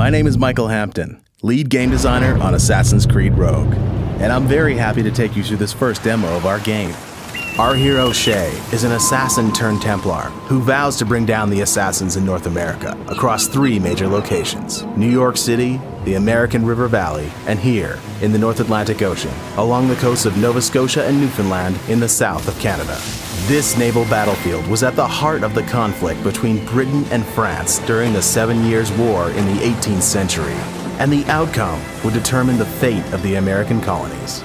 My name is Michael Hampton, lead game designer on Assassin's Creed Rogue, and I'm very happy to take you through this first demo of our game. Our hero, Shay, is an assassin turned Templar who vows to bring down the assassins in North America across 3 major locations: New York City, the American River Valley, and here in the North Atlantic Ocean, along the coasts of Nova Scotia and Newfoundland in the south of Canada. This naval battlefield was at the heart of the conflict between Britain and France during the 7 Years' War in the 18th century, and the outcome would determine the fate of the American colonies.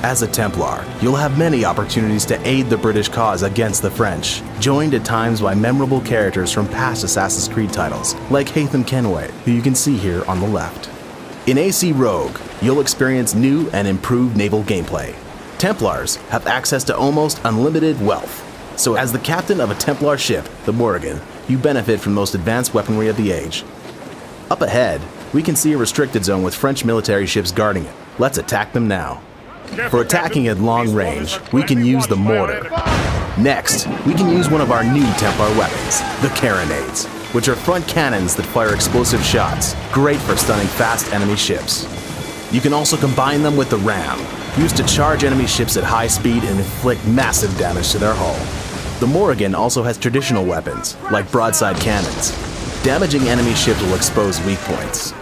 As a Templar, you'll have many opportunities to aid the British cause against the French, joined at times by memorable characters from past Assassin's Creed titles, like Haytham Kenway, who you can see here on the left. In AC Rogue, you'll experience new and improved naval gameplay. Templars have access to almost unlimited wealth, so as the captain of a Templar ship, the Morrigan, you benefit from the most advanced weaponry of the age. Up ahead, we can see a restricted zone with French military ships guarding it. Let's attack them now. For attacking at long range, we can use the mortar. Next, we can use one of our new Templar weapons, the carronades, which are front cannons that fire explosive shots, great for stunning fast enemy ships. You can also combine them with the ram, used to charge enemy ships at high speed and inflict massive damage to their hull. The Morrigan also has traditional weapons, like broadside cannons. Damaging enemy ships will expose weak points.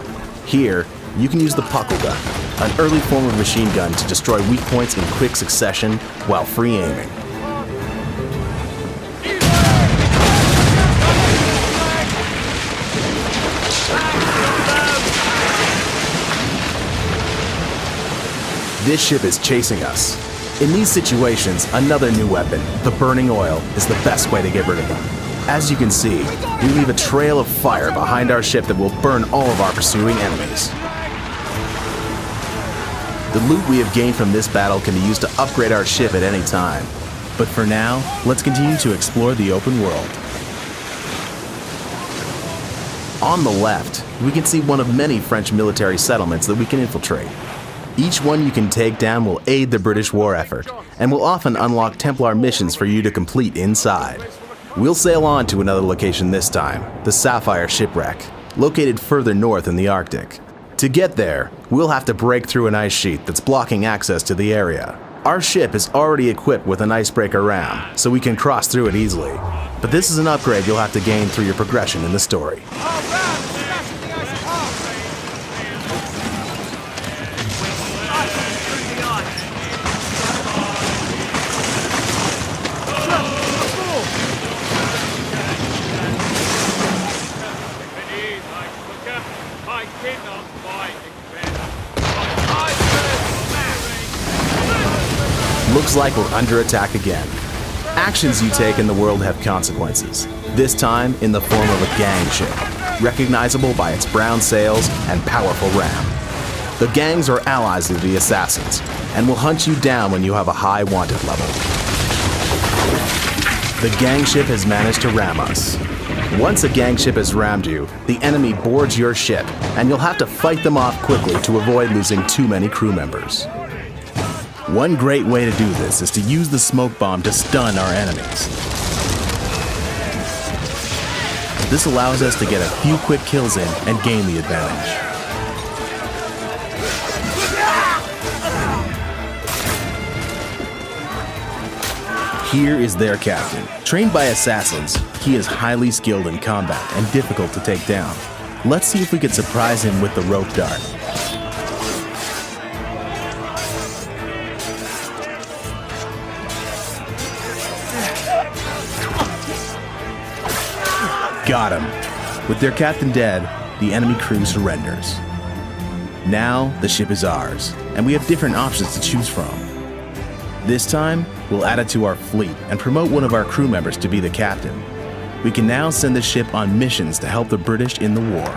Here, you can use the puckle gun, an early form of machine gun to destroy weak points in quick succession while free aiming. This ship is chasing us. In these situations, another new weapon, the burning oil, is the best way to get rid of them. As you can see, we leave a trail of fire behind our ship that will burn all of our pursuing enemies. The loot we have gained from this battle can be used to upgrade our ship at any time. But for now, let's continue to explore the open world. On the left, we can see one of many French military settlements that we can infiltrate. Each one you can take down will aid the British war effort, and will often unlock Templar missions for you to complete inside. We'll sail on to another location this time, the Sapphire Shipwreck, located further north in the Arctic. To get there, we'll have to break through an ice sheet that's blocking access to the area. Our ship is already equipped with an icebreaker ram, so we can cross through it easily. But this is an upgrade you'll have to gain through your progression in the story. Looks like we're under attack again. Actions you take in the world have consequences, this time in the form of a gang ship, recognizable by its brown sails and powerful ram. The gangs are allies of the assassins, and will hunt you down when you have a high wanted level. The gang ship has managed to ram us. Once a gang ship has rammed you, the enemy boards your ship, and you'll have to fight them off quickly to avoid losing too many crew members. One great way to do this is to use the smoke bomb to stun our enemies. This allows us to get a few quick kills in and gain the advantage. Here is their captain. Trained by assassins, he is highly skilled in combat and difficult to take down. Let's see if we can surprise him with the rope dart. Got him. With their captain dead, the enemy crew surrenders. Now, the ship is ours, and we have different options to choose from. This time, we'll add it to our fleet and promote one of our crew members to be the captain. We can now send the ship on missions to help the British in the war.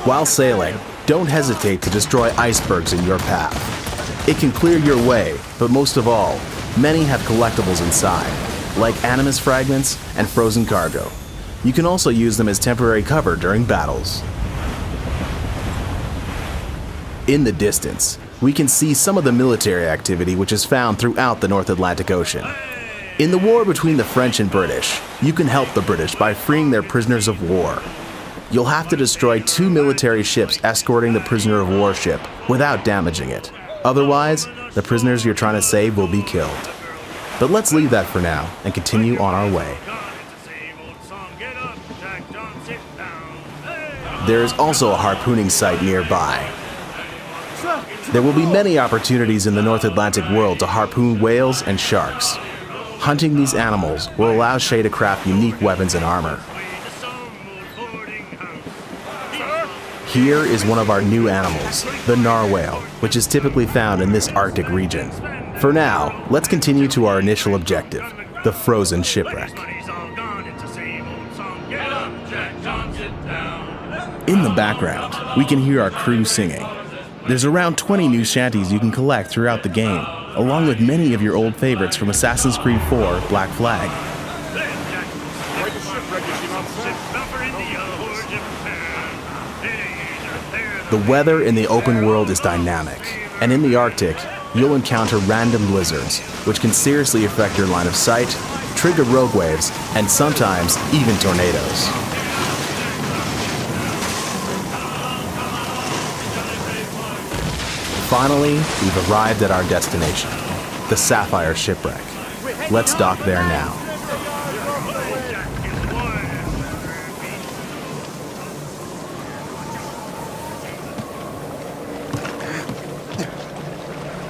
While sailing, don't hesitate to destroy icebergs in your path. It can clear your way, but most of all, many have collectibles inside, like animus fragments and frozen cargo. You can also use them as temporary cover during battles. In the distance, we can see some of the military activity which is found throughout the North Atlantic Ocean. In the war between the French and British, you can help the British by freeing their prisoners of war. You'll have to destroy 2 military ships escorting the prisoner of war ship without damaging it. Otherwise, the prisoners you're trying to save will be killed. But let's leave that for now and continue on our way. There is also a harpooning site nearby. There will be many opportunities in the North Atlantic world to harpoon whales and sharks. Hunting these animals will allow Shay to craft unique weapons and armor. Here is one of our new animals, the narwhal, which is typically found in this Arctic region. For now, let's continue to our initial objective, the frozen shipwreck. In the background, we can hear our crew singing. There's around 20 new shanties you can collect throughout the game, along with many of your old favorites from Assassin's Creed 4 Black Flag. The weather in the open world is dynamic, and in the Arctic, you'll encounter random blizzards, which can seriously affect your line of sight, trigger rogue waves, and sometimes even tornadoes. Finally, we've arrived at our destination, the Sapphire Shipwreck. Let's dock there now.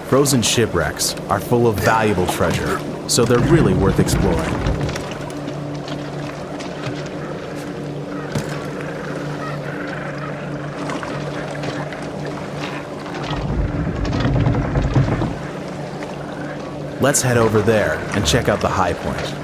Frozen shipwrecks are full of valuable treasure, so they're really worth exploring. Let's head over there and check out the high point.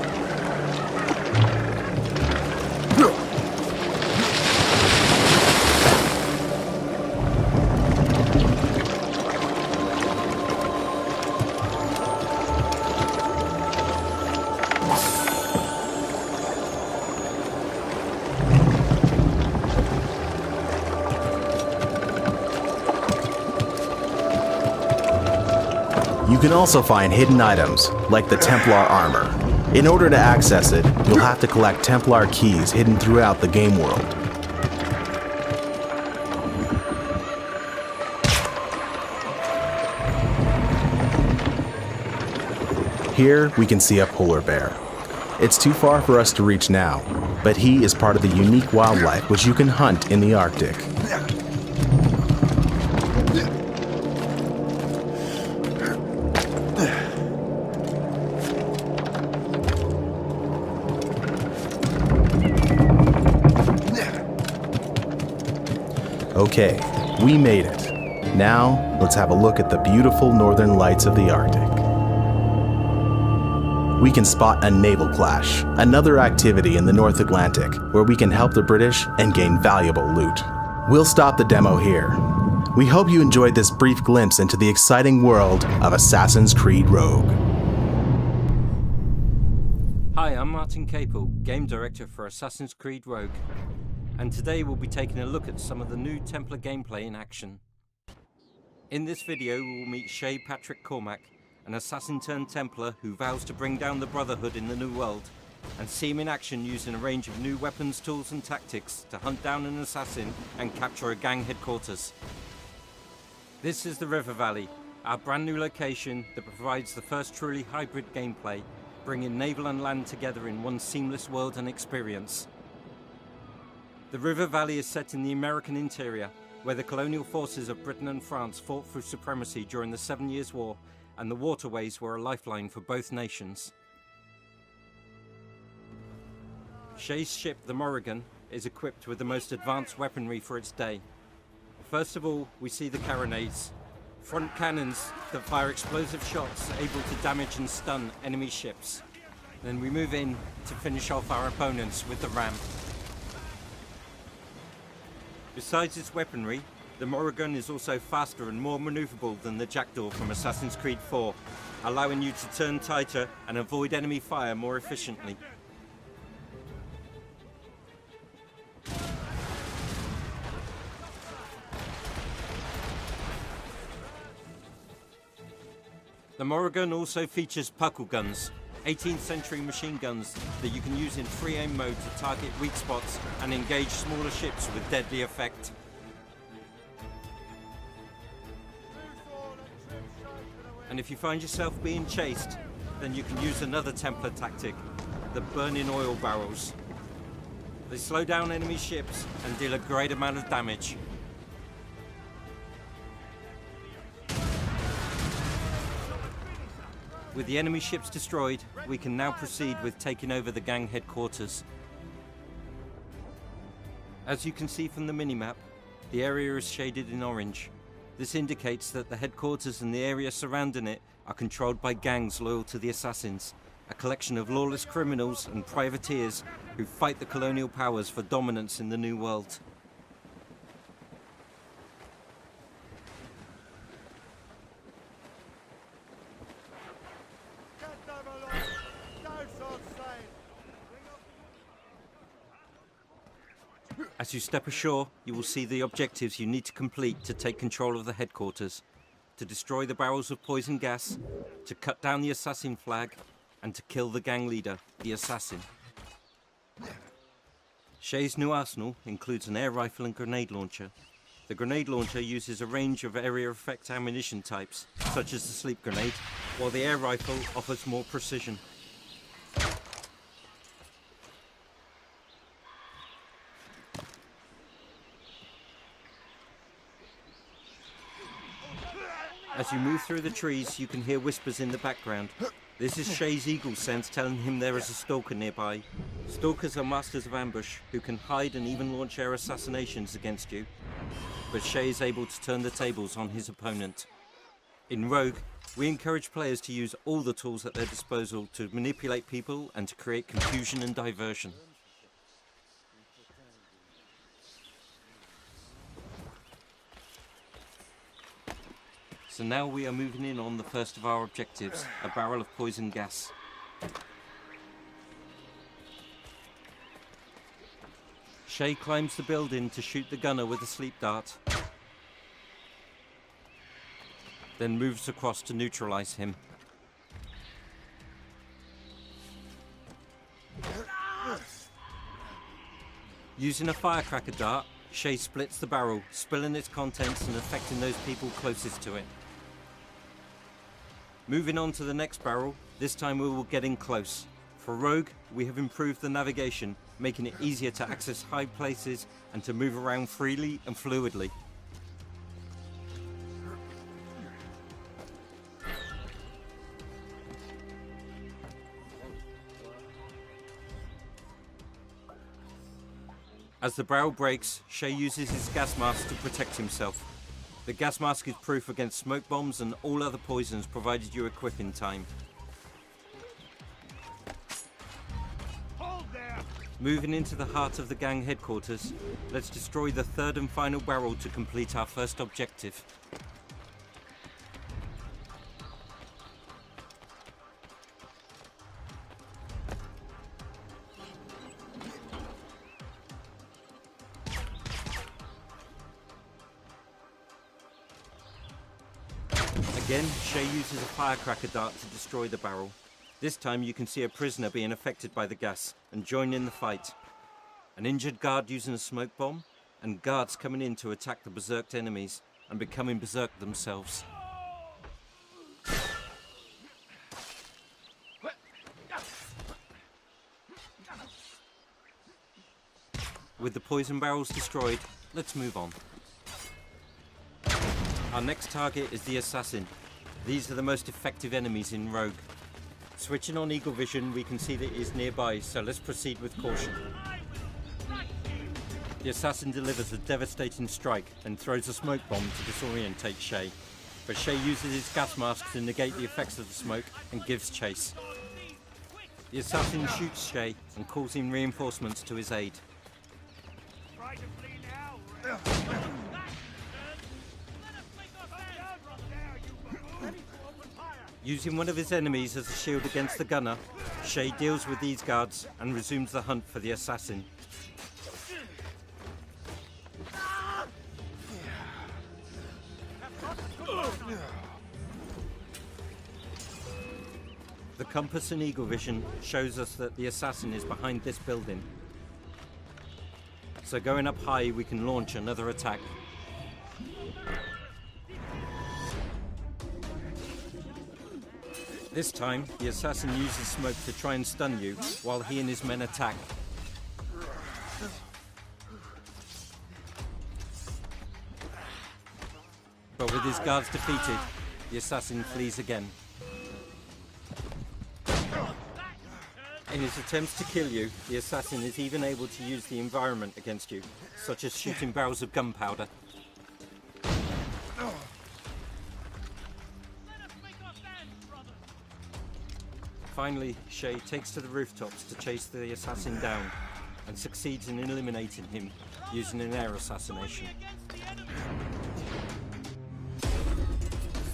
You can also find hidden items, like the Templar armor. In order to access it, you'll have to collect Templar keys hidden throughout the game world. Here, we can see a polar bear. It's too far for us to reach now, but he is part of the unique wildlife which you can hunt in the Arctic. Okay, we made it. Now, let's have a look at the beautiful northern lights of the Arctic. We can spot a naval clash, another activity in the North Atlantic where we can help the British and gain valuable loot. We'll stop the demo here. We hope you enjoyed this brief glimpse into the exciting world of Assassin's Creed Rogue. Hi, I'm Martin Capel, Game Director for Assassin's Creed Rogue, and today we'll be taking a look at some of the new Templar gameplay in action. In this video we will meet Shay Patrick Cormac, an assassin turned Templar who vows to bring down the Brotherhood in the New World, and see him in action using a range of new weapons, tools and tactics to hunt down an assassin and capture a gang headquarters. This is the River Valley, our brand new location that provides the first truly hybrid gameplay, bringing naval and land together in one seamless world and experience. The River Valley is set in the American interior, where the colonial forces of Britain and France fought for supremacy during the 7 Years' War, and the waterways were a lifeline for both nations. Shay's ship, the Morrigan, is equipped with the most advanced weaponry for its day. First of all, we see the carronades, front cannons that fire explosive shots able to damage and stun enemy ships. Then we move in to finish off our opponents with the ram. Besides its weaponry, the Morrigan is also faster and more maneuverable than the Jackdaw from Assassin's Creed 4, allowing you to turn tighter and avoid enemy fire more efficiently. The Morrigan also features puckle guns, 18th century machine guns that you can use in free aim mode to target weak spots and engage smaller ships with deadly effect. And if you find yourself being chased, then you can use another Templar tactic, the burning oil barrels. They slow down enemy ships and deal a great amount of damage. With the enemy ships destroyed, we can now proceed with taking over the gang headquarters. As you can see from the minimap, the area is shaded in orange. This indicates that the headquarters and the area surrounding it are controlled by gangs loyal to the Assassins, a collection of lawless criminals and privateers who fight the colonial powers for dominance in the New World. As you step ashore, you will see the objectives you need to complete to take control of the headquarters: to destroy the barrels of poison gas, to cut down the assassin flag, and to kill the gang leader, the assassin. Shay's new arsenal includes an air rifle and grenade launcher. The grenade launcher uses a range of area effect ammunition types, such as the sleep grenade, while the air rifle offers more precision. As you move through the trees, you can hear whispers in the background. This is Shay's eagle sense telling him there is a stalker nearby. Stalkers are masters of ambush who can hide and even launch air assassinations against you. But Shay is able to turn the tables on his opponent. In Rogue, we encourage players to use all the tools at their disposal to manipulate people and to create confusion and diversion. So now we are moving in on the first of our objectives, a barrel of poison gas. Shay climbs the building to shoot the gunner with a sleep dart, then moves across to neutralize him. Using a firecracker dart, Shay splits the barrel, spilling its contents and affecting those people closest to it. Moving on to the next barrel, this time we will get in close. For Rogue, we have improved the navigation, making it easier to access high places and to move around freely and fluidly. As the barrel breaks, Shay uses his gas mask to protect himself. The gas mask is proof against smoke bombs and all other poisons provided you equip in time. Moving into the heart of the gang headquarters, let's destroy the third and final barrel to complete our first objective. Again, Shay uses a firecracker dart to destroy the barrel. This time you can see a prisoner being affected by the gas and join in the fight. An injured guard using a smoke bomb, and guards coming in to attack the berserked enemies and becoming berserked themselves. With the poison barrels destroyed, let's move on. Our next target is the assassin. These are the most effective enemies in Rogue. Switching on Eagle Vision, we can see that he is nearby, so let's proceed with caution. The assassin delivers a devastating strike and throws a smoke bomb to disorientate Shay. But Shay uses his gas mask to negate the effects of the smoke and gives chase. The assassin shoots Shay and calls in reinforcements to his aid. Using one of his enemies as a shield against the gunner, Shay deals with these guards and resumes the hunt for the assassin. The compass and eagle vision shows us that the assassin is behind this building. So going up high, we can launch another attack. This time, the assassin uses smoke to try and stun you, while he and his men attack. But with his guards defeated, the assassin flees again. In his attempts to kill you, the assassin is even able to use the environment against you, such as shooting barrels of gunpowder. Finally, Shay takes to the rooftops to chase the assassin down, and succeeds in eliminating him using an air assassination.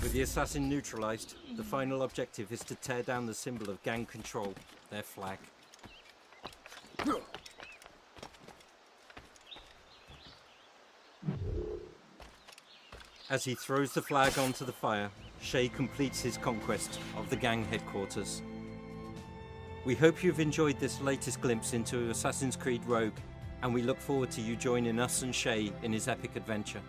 With the assassin neutralized, the final objective is to tear down the symbol of gang control, their flag. As he throws the flag onto the fire, Shay completes his conquest of the gang headquarters. We hope you've enjoyed this latest glimpse into Assassin's Creed Rogue, and we look forward to you joining us and Shay in his epic adventure.